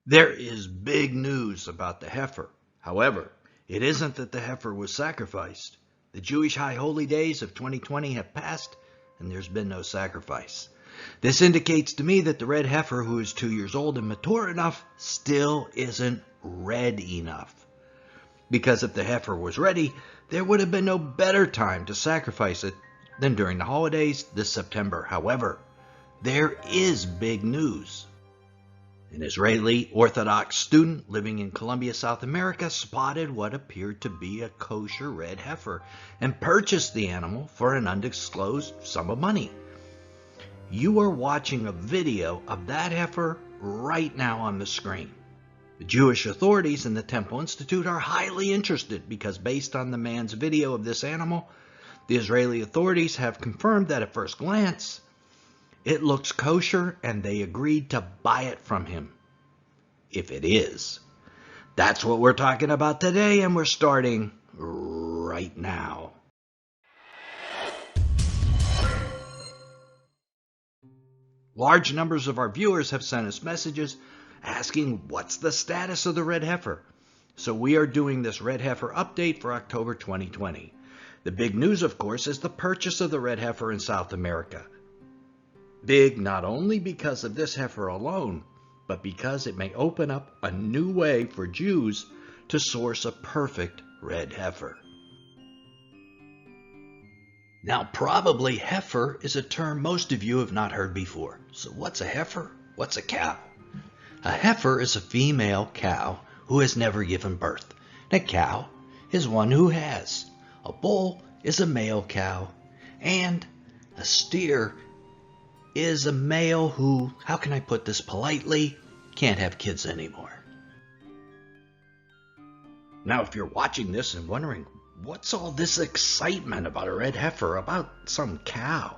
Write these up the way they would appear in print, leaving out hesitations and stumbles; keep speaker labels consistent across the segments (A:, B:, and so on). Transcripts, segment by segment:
A: There is big news about the heifer. However, it isn't that the heifer was sacrificed. The Jewish high holy days of 2020 have passed, and there's been no sacrifice. This indicates to me that the red heifer, who is 2 years old and mature enough, still isn't red enough. Because if the heifer was ready, there would have been no better time to sacrifice it than during the holidays this September. However, there is big news. An Israeli Orthodox student living in Colombia, South America, spotted what appeared to be a kosher red heifer and purchased the animal for an undisclosed sum of money. You are watching a video of that heifer right now on the screen. The Jewish authorities and the Temple Institute are highly interested because based on the man's video of this animal, the Israeli authorities have confirmed that at first glance, it looks kosher and they agreed to buy it from him. If it is. That's what we're talking about today, and we're starting right now. Large numbers of our viewers have sent us messages asking what's the status of the red heifer. So we are doing this red heifer update for October 2020. The big news, of course, is the purchase of the red heifer in South America. Big not only because of this heifer alone, but because it may open up a new way for Jews to source a perfect red heifer. Now, probably heifer is a term most of you have not heard before. So what's a heifer? What's a cow? A heifer is a female cow who has never given birth. A cow is one who has. A bull is a male cow. And a steer is a male who, how can I put this politely, can't have kids anymore. Now, if you're watching this and wondering, what's all this excitement about a red heifer, about some cow?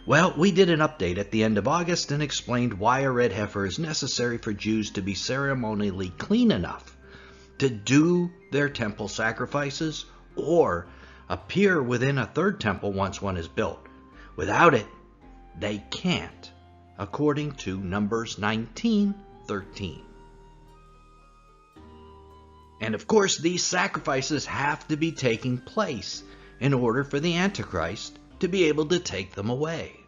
A: Well, we did an update at the end of August and explained why a red heifer is necessary for Jews to be ceremonially clean enough to do their temple sacrifices or appear within a third temple once one is built. Without it, they can't, according to Numbers 19:13. And of course, these sacrifices have to be taking place in order for the Antichrist to be able to take them away.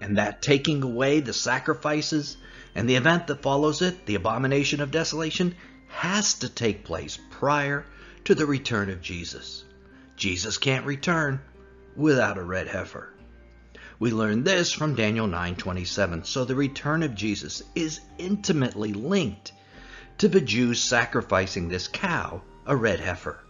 A: And that taking away the sacrifices and the event that follows it, the abomination of desolation, has to take place prior to the return of Jesus. Jesus can't return without a red heifer. We learned this from Daniel 9:27. So the return of Jesus is intimately linked to the Jews sacrificing this cow, a red heifer.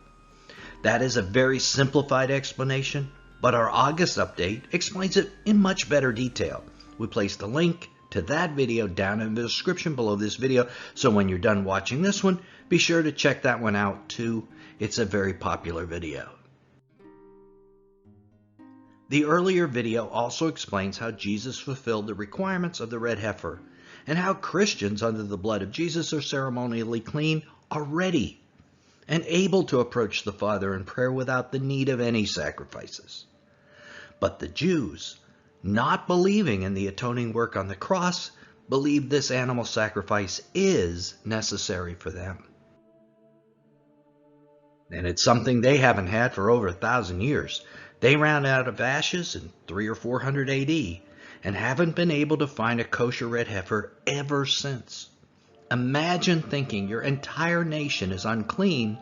A: That is a very simplified explanation, but our August update explains it in much better detail. We placed a link to that video down in the description below this video, so when you're done watching this one, be sure to check that one out too. It's a very popular video. The earlier video also explains how Jesus fulfilled the requirements of the red heifer and how Christians under the blood of Jesus are ceremonially clean already and able to approach the Father in prayer without the need of any sacrifices. But the Jews, not believing in the atoning work on the cross, believe this animal sacrifice is necessary for them. And it's something they haven't had for over 1,000 years. They ran out of ashes in 300 or 400 AD and haven't been able to find a kosher red heifer ever since. Imagine thinking your entire nation is unclean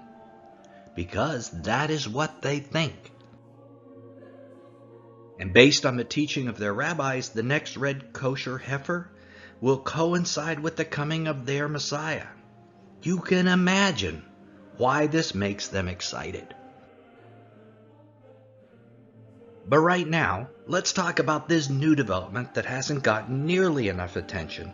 A: because that is what they think. And based on the teaching of their rabbis, the next red kosher heifer will coincide with the coming of their Messiah. You can imagine why this makes them excited. But right now, let's talk about this new development that hasn't gotten nearly enough attention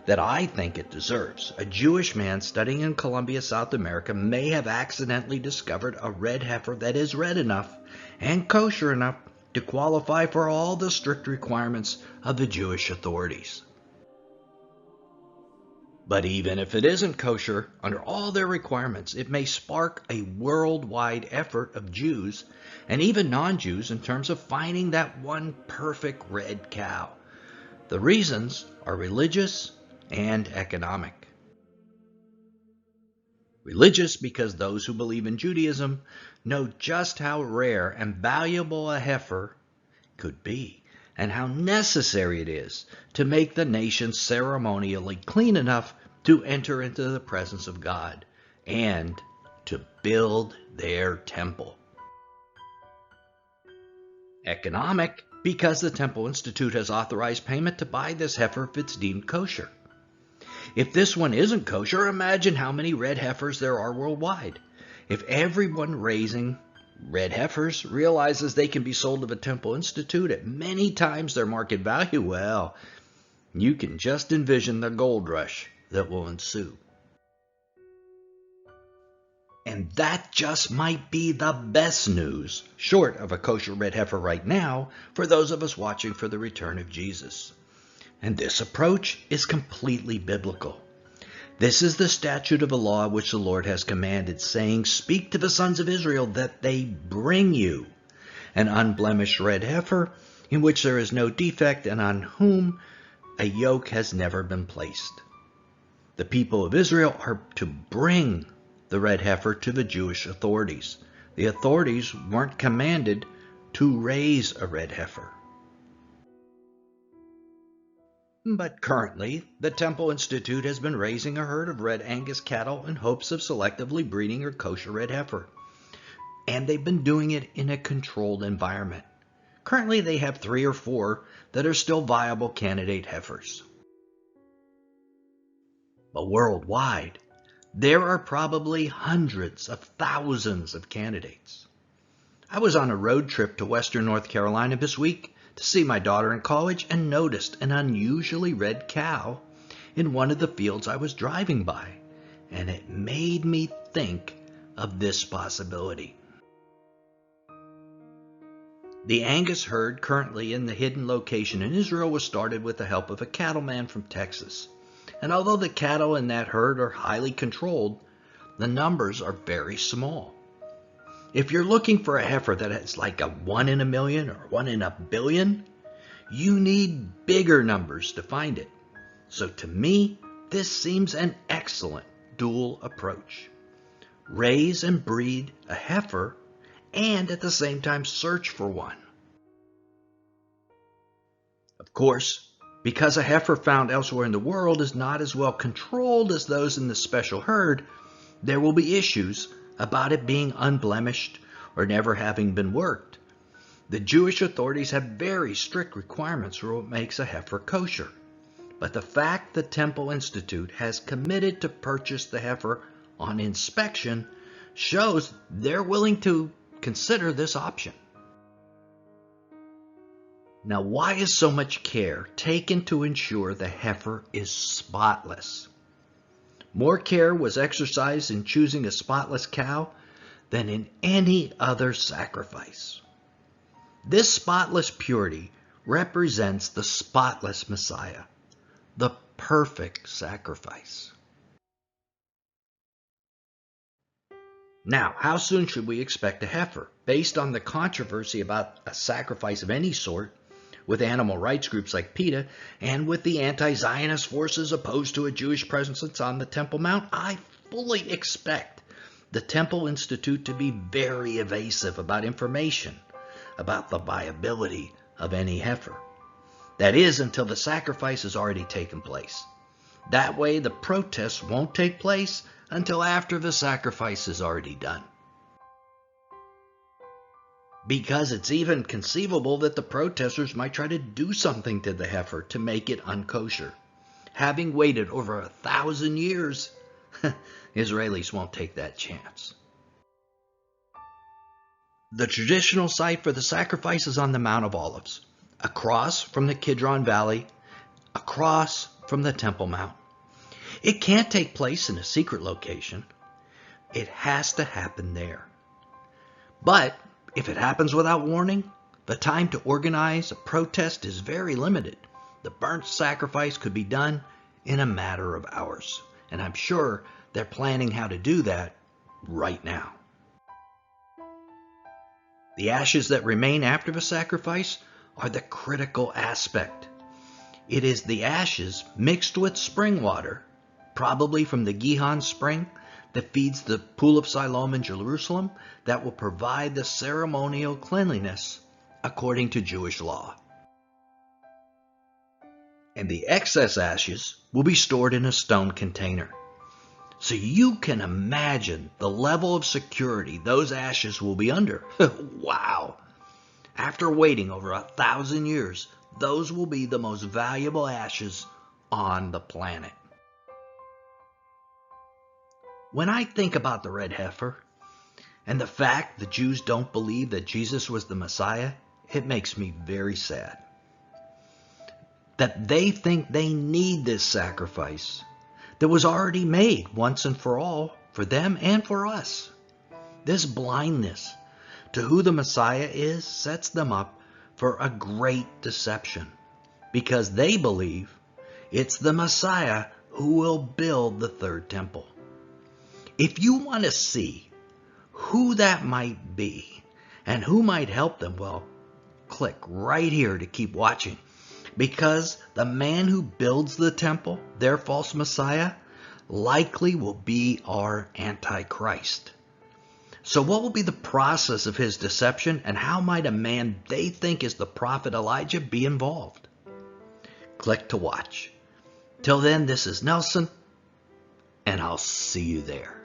A: that I think it deserves. A Jewish man studying in Colombia, South America, may have accidentally discovered a red heifer that is red enough and kosher enough to qualify for all the strict requirements of the Jewish authorities. But even if it isn't kosher, under all their requirements, it may spark a worldwide effort of Jews and even non-Jews in terms of finding that one perfect red cow. The reasons are religious and economic. Religious because those who believe in Judaism know just how rare and valuable a heifer could be, and how necessary it is to make the nation ceremonially clean enough to enter into the presence of God and to build their temple. Economic because the Temple Institute has authorized payment to buy this heifer if it's deemed kosher. If this one isn't kosher, imagine how many red heifers there are worldwide. If everyone raising red heifers realizes they can be sold to the Temple Institute at many times their market value, well, you can just envision the gold rush that will ensue. And that just might be the best news, short of a kosher red heifer right now, for those of us watching for the return of Jesus. And this approach is completely biblical. This is the statute of the law which the Lord has commanded, saying, "Speak to the sons of Israel that they bring you an unblemished red heifer, in which there is no defect, and on whom a yoke has never been placed." The people of Israel are to bring the red heifer to the Jewish authorities. The authorities weren't commanded to raise a red heifer. But currently, the Temple Institute has been raising a herd of red Angus cattle in hopes of selectively breeding a kosher red heifer. And they've been doing it in a controlled environment. Currently, they have 3 or 4 that are still viable candidate heifers. But worldwide, there are probably hundreds of thousands of candidates. I was on a road trip to western North Carolina this week to see my daughter in college and noticed an unusually red cow in one of the fields I was driving by, and it made me think of this possibility. The Angus herd currently in the hidden location in Israel was started with the help of a cattleman from Texas. And although the cattle in that herd are highly controlled, the numbers are very small. If you're looking for a heifer that has like a 1 in a million or 1 in a billion, you need bigger numbers to find it. So to me, this seems an excellent dual approach. Raise and breed a heifer and at the same time search for one. Of course, because a heifer found elsewhere in the world is not as well controlled as those in the special herd, there will be issues about it being unblemished or never having been worked. The Jewish authorities have very strict requirements for what makes a heifer kosher. But the fact the Temple Institute has committed to purchase the heifer on inspection shows they're willing to consider this option. Now, why is so much care taken to ensure the heifer is spotless? More care was exercised in choosing a spotless cow than in any other sacrifice. This spotless purity represents the spotless Messiah, the perfect sacrifice. Now, how soon should we expect a heifer? Based on the controversy about a sacrifice of any sort, with animal rights groups like PETA, and with the anti-Zionist forces opposed to a Jewish presence on the Temple Mount, I fully expect the Temple Institute to be very evasive about information about the viability of any heifer. That is, until the sacrifice has already taken place. That way, the protests won't take place until after the sacrifice is already done. Because it's even conceivable that the protesters might try to do something to the heifer to make it unkosher. Having waited over 1,000 years, Israelis won't take that chance. The traditional site for the sacrifice is on the Mount of Olives, across from the Kidron Valley, across from the Temple Mount. It can't take place in a secret location. It has to happen there. But if it happens without warning, the time to organize a protest is very limited. The burnt sacrifice could be done in a matter of hours, and I'm sure they're planning how to do that right now. The ashes that remain after the sacrifice are the critical aspect. It is the ashes mixed with spring water, probably from the Gihon spring that feeds the Pool of Siloam in Jerusalem, that will provide the ceremonial cleanliness according to Jewish law. And the excess ashes will be stored in a stone container. So you can imagine the level of security those ashes will be under. Wow! After waiting over 1,000 years, those will be the most valuable ashes on the planet. When I think about the red heifer and the fact the Jews don't believe that Jesus was the Messiah, it makes me very sad. That they think they need this sacrifice that was already made once and for all for them and for us. This blindness to who the Messiah is sets them up for a great deception, because they believe it's the Messiah who will build the third temple. If you want to see who that might be and who might help them, well, click right here to keep watching. Because the man who builds the temple, their false Messiah, likely will be our Antichrist. So what will be the process of his deception, and how might a man they think is the prophet Elijah be involved? Click to watch. Till then, this is Nelson, and I'll see you there.